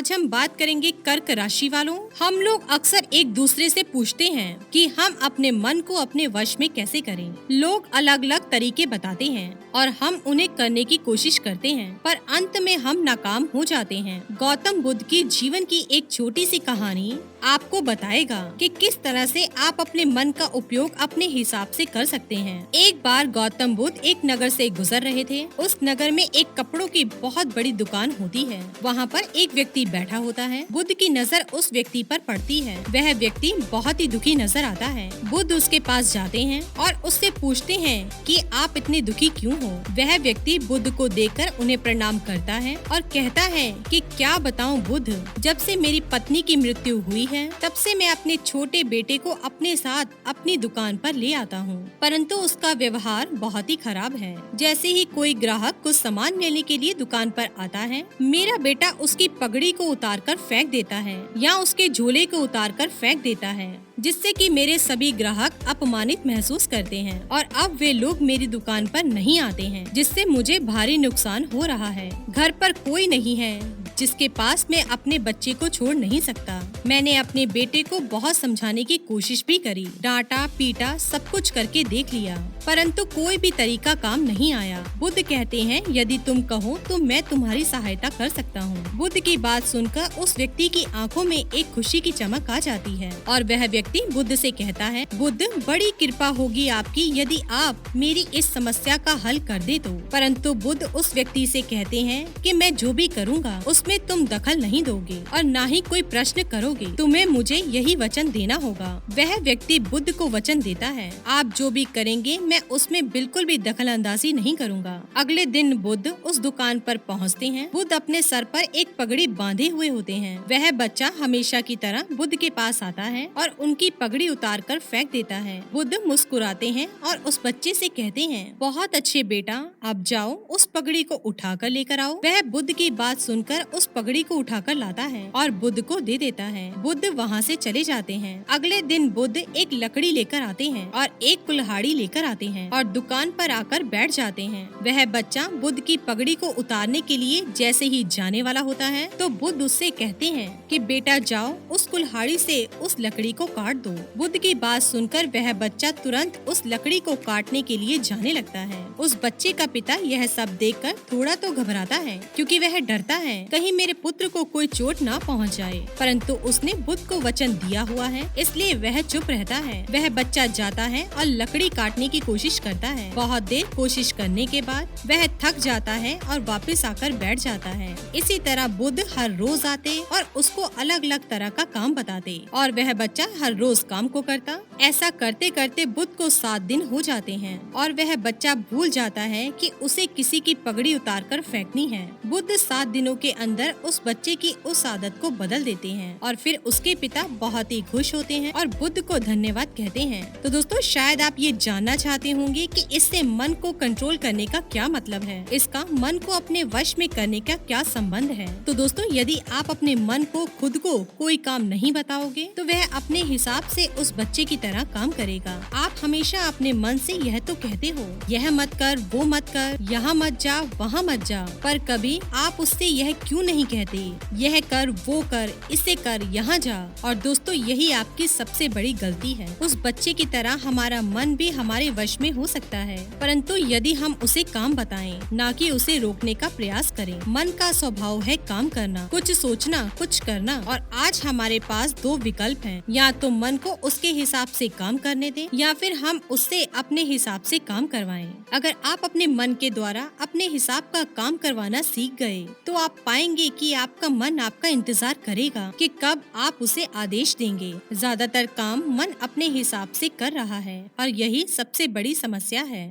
आज हम बात करेंगे कर्क राशि वालों। हम लोग अक्सर एक दूसरे से पूछते हैं कि हम अपने मन को अपने वश में कैसे करें। लोग अलग अलग तरीके बताते हैं और हम उन्हें करने की कोशिश करते हैं, पर अंत में हम नाकाम हो जाते हैं। गौतम बुद्ध की जीवन की एक छोटी सी कहानी आपको बताएगा कि किस तरह से आप अपने मन का उपयोग अपने हिसाब से कर सकते हैं। एक बार गौतम बुद्ध एक नगर से गुजर रहे थे। उस नगर में एक कपड़ों की बहुत बड़ी दुकान होती है। वहाँ पर एक व्यक्ति बैठा होता है। बुद्ध की नजर उस व्यक्ति पर पड़ती है। वह व्यक्ति बहुत ही दुखी नजर आता है। बुद्ध उसके पास जाते हैं और उससे पूछते हैं कि आप इतने दुखी क्यों हो। वह व्यक्ति बुद्ध को देखकर उन्हें प्रणाम करता है और कहता है कि क्या बताऊं बुद्ध, जब से मेरी पत्नी की मृत्यु हुई है तब से मैं अपने छोटे बेटे को अपने साथ अपनी दुकान पर ले आता हूँ, परंतु उसका व्यवहार बहुत ही खराब है। जैसे ही कोई ग्राहक कुछ सामान लेने के लिए दुकान पर आता है, मेरा बेटा उसकी पगड़ी को उतारकर फेंक देता है या उसके झोले को उतारकर फेंक देता है, जिससे कि मेरे सभी ग्राहक अपमानित महसूस करते हैं और अब वे लोग मेरी दुकान पर नहीं आते हैं, जिससे मुझे भारी नुकसान हो रहा है। घर पर कोई नहीं है जिसके पास मैं अपने बच्चे को छोड़ नहीं सकता। मैंने अपने बेटे को बहुत समझाने की कोशिश भी करी, डांटा पीटा सब कुछ करके देख लिया, परंतु कोई भी तरीका काम नहीं आया। बुद्ध कहते हैं यदि तुम कहो तो मैं तुम्हारी सहायता कर सकता हूँ। बुद्ध की बात सुनकर उस व्यक्ति की आंखों में एक खुशी की चमक आ जाती है और वह व्यक्ति बुद्ध से कहता है, बुद्ध बड़ी कृपा होगी आपकी यदि आप मेरी इस समस्या का हल कर दे तो। परंतु बुद्ध उस व्यक्ति से कहते हैं कि मैं जो भी करूँगा उसमें तुम दखल नहीं दोगे और न ही कोई प्रश्न करोगे। तुम्हें मुझे यही वचन देना होगा। वह व्यक्ति बुद्ध को वचन देता है, आप जो भी करेंगे मैं उसमें बिल्कुल भी दखल अंदाजी नहीं करूँगा। अगले दिन बुद्ध उस दुकान पर पहुँचते हैं। बुद्ध अपने सर पर एक पगड़ी बांधे हुए होते हैं। वह बच्चा हमेशा की तरह बुद्ध के पास आता है और उनकी पगड़ी उतार कर फेंक देता है। बुद्ध मुस्कुराते हैं और उस बच्चे से कहते हैं, बहुत अच्छे बेटा, अब जाओ उस पगड़ी को उठा कर लेकर आओ। वह बुद्ध की बात सुनकर उस पगड़ी को उठाकर लाता है और बुद्ध को दे देता है। बुद्ध वहाँ से चले जाते हैं। अगले दिन बुद्ध एक लकड़ी लेकर आते हैं और एक कुल्हाड़ी लेकर आते हैं और दुकान पर आकर बैठ जाते हैं। वह बच्चा बुद्ध की पगड़ी को उतारने के लिए जैसे ही जाने वाला होता है तो बुद्ध उससे कहते हैं कि बेटा जाओ उस कुल्हाड़ी से उस लकड़ी को काट दो। बुद्ध की बात सुनकर वह बच्चा तुरंत उस लकड़ी को काटने के लिए जाने लगता है। उस बच्चे का पिता यह सब देखकर थोड़ा तो घबराता है, क्योंकि वह डरता है कहीं मेरे पुत्र को कोई चोट ना पहुंच जाए, परंतु उसने बुद्ध को वचन दिया हुआ है इसलिए वह चुप रहता है। वह बच्चा जाता है और लकड़ी काटने की कोशिश करता है। बहुत देर कोशिश करने के बाद वह थक जाता है और वापस आकर बैठ जाता है। इसी तरह बुद्ध हर रोज आते और उसको अलग अलग तरह का काम बताते और वह बच्चा हर रोज काम को करता। ऐसा करते करते बुद्ध को 7 दिन हो जाते हैं और वह बच्चा भूल जाता है कि उसे किसी की पगड़ी उतार कर फेंकनी है। बुद्ध 7 दिनों के अंदर उस बच्चे की उस आदत को बदल देते हैं और फिर उसके पिता बहुत ही खुश होते हैं और बुद्ध को धन्यवाद कहते हैं। तो दोस्तों, शायद आप ये जानना चाहते होंगे कि इससे मन को कंट्रोल करने का क्या मतलब है, इसका मन को अपने वश में करने का क्या संबंध है। तो दोस्तों, यदि आप अपने मन को खुद को कोई काम नहीं बताओगे तो वह अपने हिसाब से उस बच्चे की तरह काम करेगा। आप हमेशा अपने मन से यह तो कहते हो, यह मत कर, वो मत कर, यहाँ मत जा, वहाँ मत जा, पर कभी आप उससे यह क्यों नहीं कहते, यह कर, वो कर, इसे कर, यहाँ जा। और दोस्तों, यही आपकी सबसे बड़ी गलती है। उस बच्चे की तरह हमारा मन भी हमारे वश में हो सकता है, परंतु यदि हम उसे काम बताएं, ना कि उसे रोकने का प्रयास करें। मन का स्वभाव है काम करना, कुछ सोचना, कुछ करना, और आज हमारे पास 2 विकल्प हैं। या तो मन को उसके हिसाब से काम करने दें या फिर हम उससे अपने हिसाब से काम करवाएं। अगर आप अपने मन के द्वारा अपने हिसाब का काम करवाना सीख गए तो आप पाएंगे कि आपका मन आपका इंतजार करेगा कि कब आप उसे आदेश देंगे। ज्यादातर काम मन अपने हिसाब से कर रहा है और यही सबसे बड़ी समस्या है।